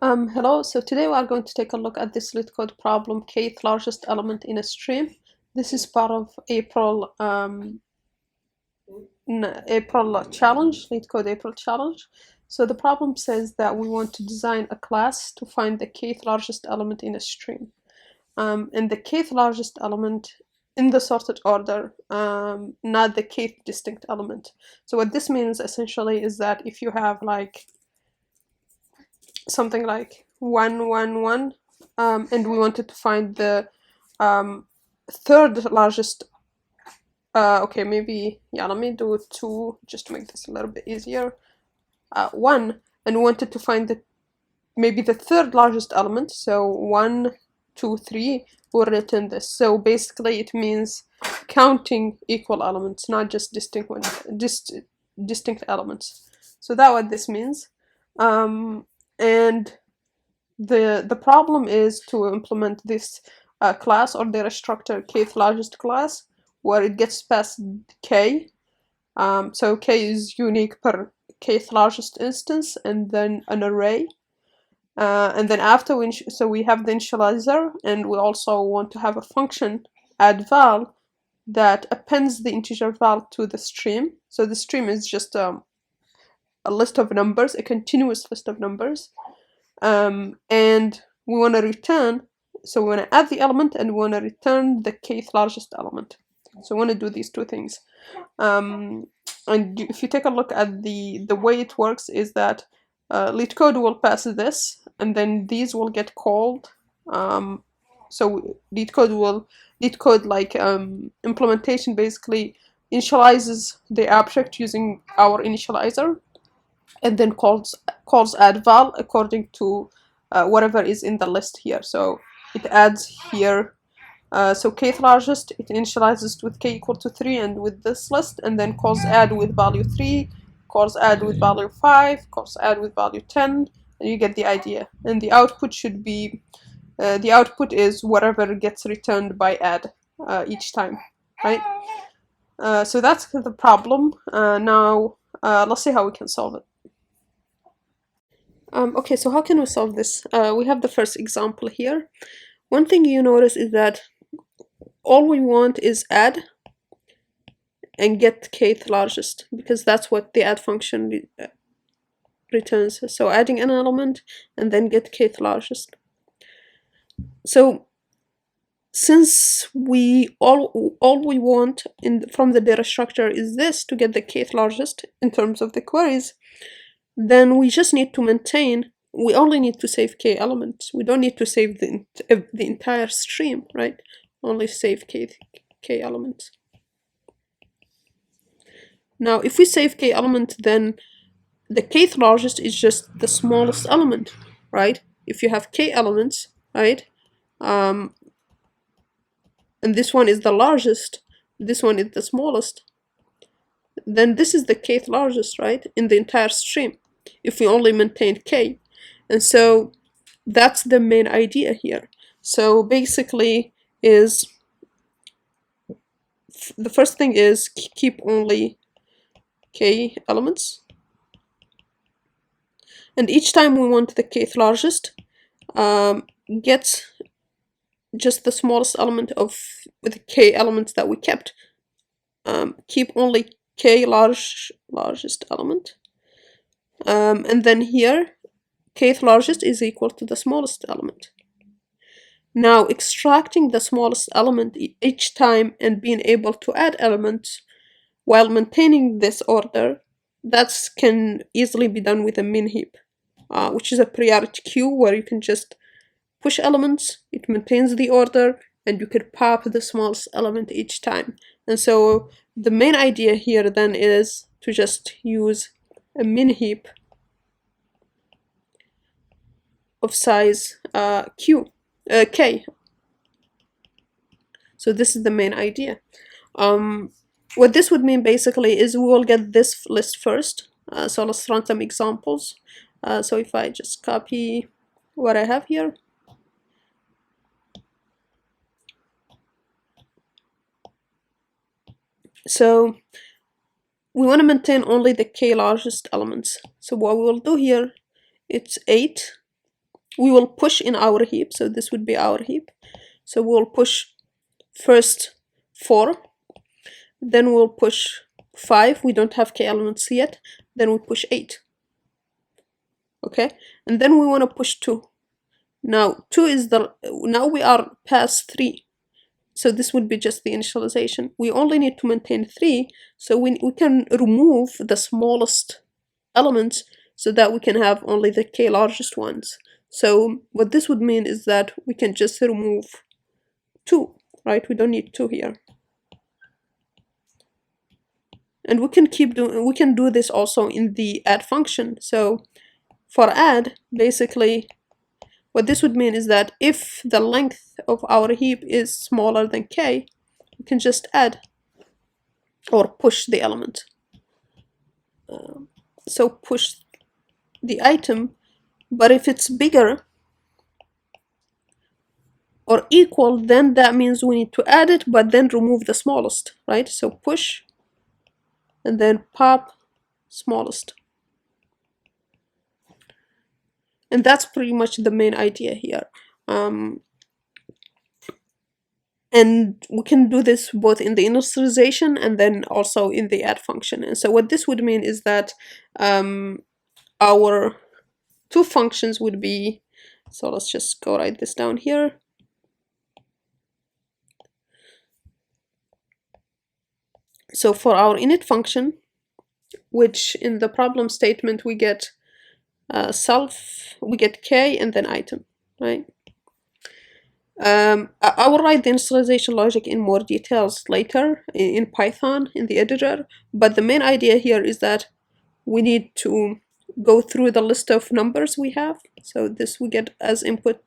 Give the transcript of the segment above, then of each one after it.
Hello, so today we are going to take a look at this Leetcode problem, kth largest element in a stream. This is part of April challenge, Leetcode April challenge. So the problem says that we want to design a class to find the kth largest element in a stream. And the kth largest element in the sorted order, not the kth distinct element. So what this means essentially is that if you have like something like 1 1 1 and we wanted to find the third largest, okay, maybe, yeah, let me do 2 just to make this a little bit easier. 1, and we wanted to find maybe the third largest element, so 1 2 3, we'll return this. So basically it means counting equal elements, not just distinct elements. So that's what this means. And the problem is to implement this class or data structure kth largest class, where it gets past k. So k is unique per kth largest instance, and then an array. And then after so we have the initializer, and we also want to have a function add val that appends the integer val to the stream. So the stream is just a list of numbers, a continuous list of numbers. And we want to return, so we want to add the element and we want to return the kth largest element. So we want to do these two things. And if you take a look at the way it works is that Leetcode will pass this, and then these will get called. So Leetcode like implementation basically initializes the object using our initializer, and then calls add val according to whatever is in the list here. So it adds here, so kth largest, it initializes with k equal to 3 and with this list, and then calls add with value 3, calls add with value 5, calls add with value 10, and you get the idea. And the output should be, the output is whatever gets returned by add each time, right? So that's the problem. Now let's see how we can solve it. Okay, so how can we solve this? We have the first example here. One thing you notice is that all we want is add and get kth largest, because that's what the add function returns. So adding an element and then get kth largest. So since all we want from the data structure is this, to get the kth largest in terms of the queries, then we just need to maintain, we only need to save k elements. We don't need to save the entire stream, right? Only save k elements. Now, if we save k element, then the kth largest is just the smallest element, right? If you have k elements, right? And this one is the largest, this one is the smallest, then this is the kth largest, right? In the entire stream, if we only maintain k. And so that's the main idea here. So basically is, the first thing is keep only k elements, and each time we want the kth largest, get just the smallest element of the k elements that we kept. Keep only k largest element, and then here kth largest is equal to the smallest element. Now, extracting the smallest element each time and being able to add elements while maintaining this order, that can easily be done with a min heap, which is a priority queue where you can just push elements, it maintains the order, and you could pop the smallest element each time. And so the main idea here then is to just use a min heap of size k. So this is the main idea. What this would mean basically is we will get this list first. So let's run some examples. So if I just copy what I have here, so we want to maintain only the k largest elements. So what we will do here, it's 8, we will push in our heap. So this would be our heap. So we'll push first 4, then we'll push 5. We don't have k elements yet. Then we push 8. Okay, and then we want to push 2. Now 2 is now we are past 3. So this would be just the initialization. We only need to maintain 3, so we can remove the smallest elements so that we can have only the k largest ones. So what this would mean is that we can just remove 2, right? We don't need 2 here. And we can do this also in the add function. So for add, basically what this would mean is that if the length of our heap is smaller than k, we can just add or push the element. So push the item, but if it's bigger or equal, then that means we need to add it, but then remove the smallest, right? So push and then pop smallest. And that's pretty much the main idea here. And we can do this both in the initialization and then also in the add function. And so what this would mean is that our 2 functions would be, so let's just go write this down here. So for our init function, which in the problem statement we get we get k and then item, right? I will write the initialization logic in more details later in Python in the editor, but the main idea here is that we need to go through the list of numbers we have. So this we get as input,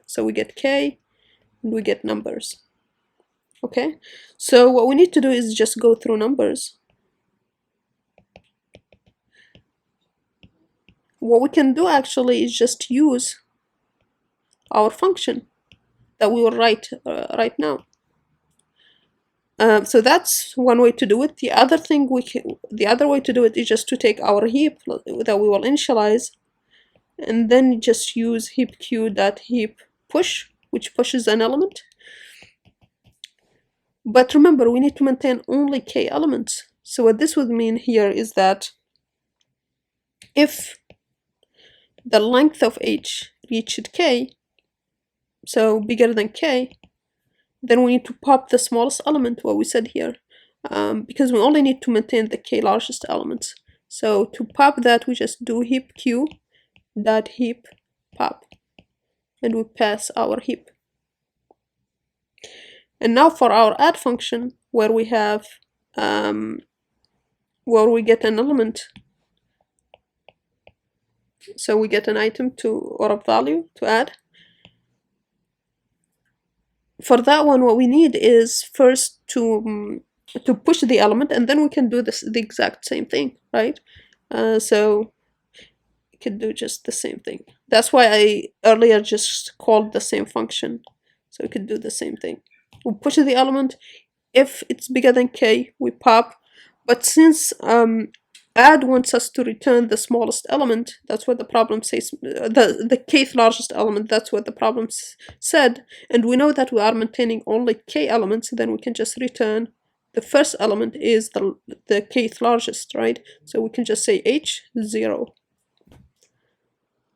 so we get k and we get numbers. Okay, so what we need to do is just go through numbers. What we can do actually is just use our function that we will write right now. So that's one way to do it. The other way to do it is just to take our heap that we will initialize, and then just use heapq.heap push, which pushes an element. But remember, we need to maintain only k elements. So what this would mean here is that if the length of h reached k, so bigger than k, then we need to pop the smallest element, what we said here, because we only need to maintain the k largest elements. So to pop that, we just do heapq.heap pop, and we pass our heap. And now for our add function, where we have where we get an element, so we get an item or a value to add. For that one, what we need is first to push the element, and then we can do the exact same thing, right? So we can do just the same thing. That's why I earlier just called the same function. So we could do the same thing. We push the element. If it's bigger than k, we pop. But since add wants us to return the smallest element, that's what the problem says, the kth largest element, that's what the problem said, and we know that we are maintaining only k elements, then we can just return the first element is the kth largest, right? So we can just say h0.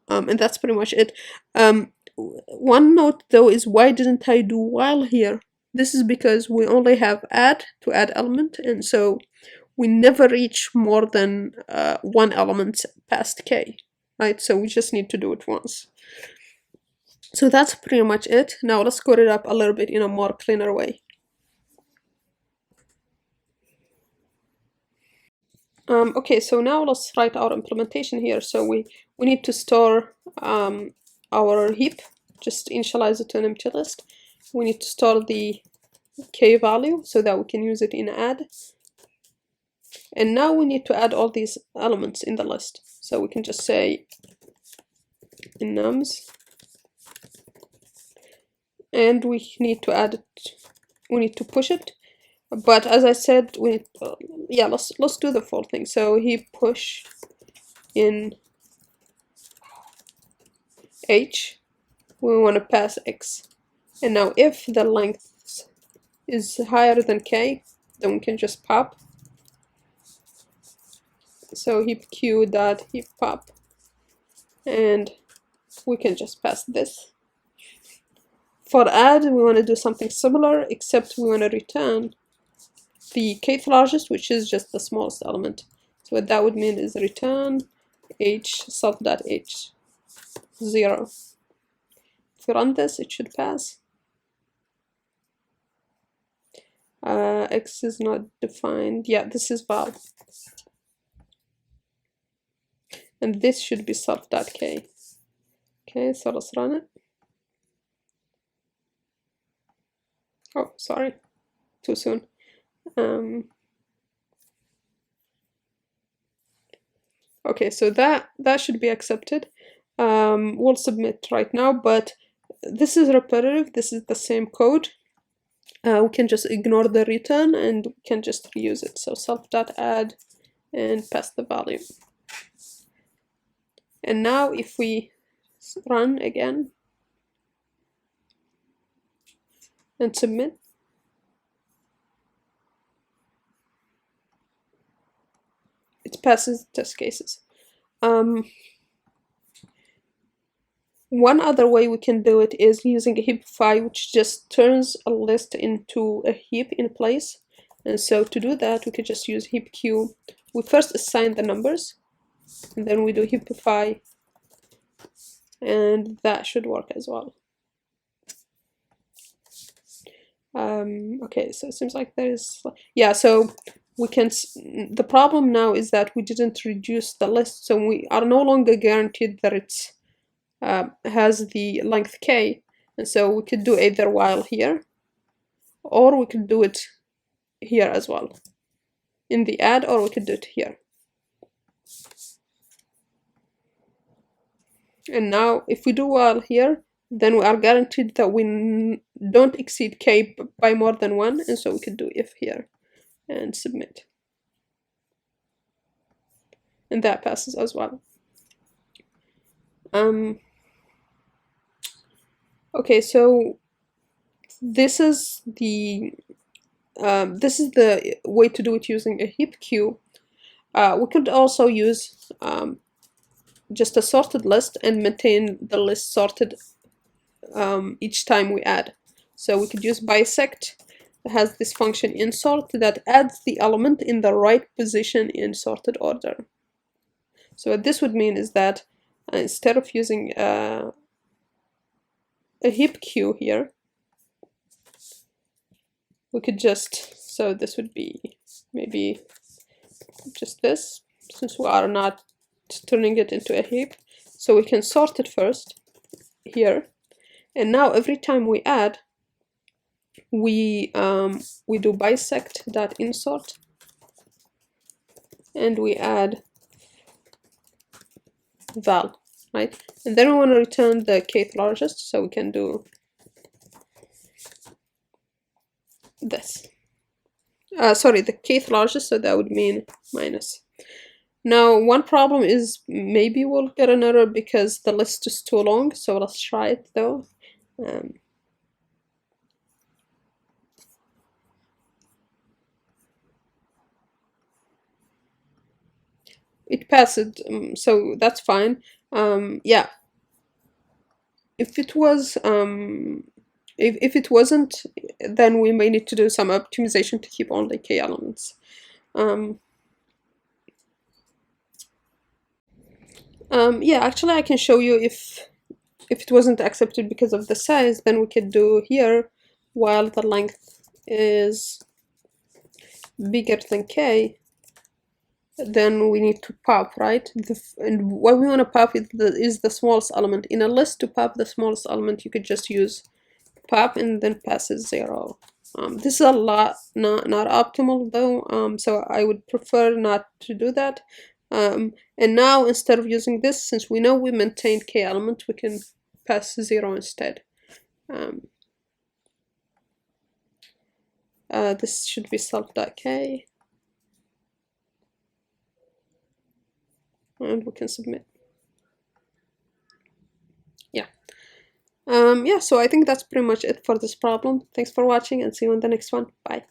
And that's pretty much it. One note though is, why didn't I do while here? This is because we only have add to add element, and so we never reach more than 1 element past k, right? So we just need to do it once. So that's pretty much it. Now let's code it up a little bit in a more cleaner way. Okay, so now let's write our implementation here. So we need to store our heap, just initialize it to an empty list. We need to store the k value so that we can use it in add. And now we need to add all these elements in the list. So we can just say in nums, and we need to add it, we need to push it. But as I said, we need, yeah, let's do the full thing. So heap push in h, we want to pass x. And now if the length is higher than k, then we can just pop. So heap q dot heap pop, and we can just pass this. For add, we want to do something similar, except we want to return the kth largest, which is just the smallest element. So what that would mean is return h self.h 0. If we run this, it should pass. X is not defined. Yeah, this is val. And this should be self.k. Okay, so let's run it. Oh, sorry, too soon. Okay, so that should be accepted. We'll submit right now, but this is repetitive. This is the same code. We can just ignore the return and we can just reuse it. So self.add and pass the value. And now if we run again and submit, it passes the test cases. One other way we can do it is using a Heapify, which just turns a list into a heap in place. And so to do that, we could just use heap q. We first assign the numbers, and then we do Heapify, and that should work as well. Okay, so it seems like there's, yeah, so we can, the problem now is that we didn't reduce the list, so we are no longer guaranteed that it's has the length k, and so we could do either while here, or we could do it here as well in the add, or we could do it here. And now if we do while here, then we are guaranteed that we don't exceed k by more than 1, and so we could do if here and submit, and that passes as well. Okay, so this is the way to do it using a heap queue. We could also use just a sorted list and maintain the list sorted each time we add. So we could use bisect. It has this function insort that adds the element in the right position in sorted order. So what this would mean is that instead of using a heap queue here, we could just, so this would be maybe just this, since we are not turning it into a heap. So we can sort it first here, and now every time we add, we do bisect.insort, and we add val, right? And then we want to return the kth largest, so we can do this. Sorry, the kth largest, so that would mean minus. Now, one problem is maybe we'll get an error because the list is too long, so let's try it though. It passed, so that's fine. Yeah, if it was if it wasn't, then we may need to do some optimization to keep only k elements. Yeah, actually I can show you if it wasn't accepted because of the size, then we could do here while the length is bigger than k, then we need to pop, right? And what we want to pop is the smallest element. In a list, to pop the smallest element, you could just use pop and then passes 0. This is a lot not optimal though, so I would prefer not to do that. And now instead of using this, since we know we maintained k element, we can pass 0 instead. This should be self.k, and we can submit. Yeah. Yeah, so I think that's pretty much it for this problem. Thanks for watching and see you in the next one. Bye.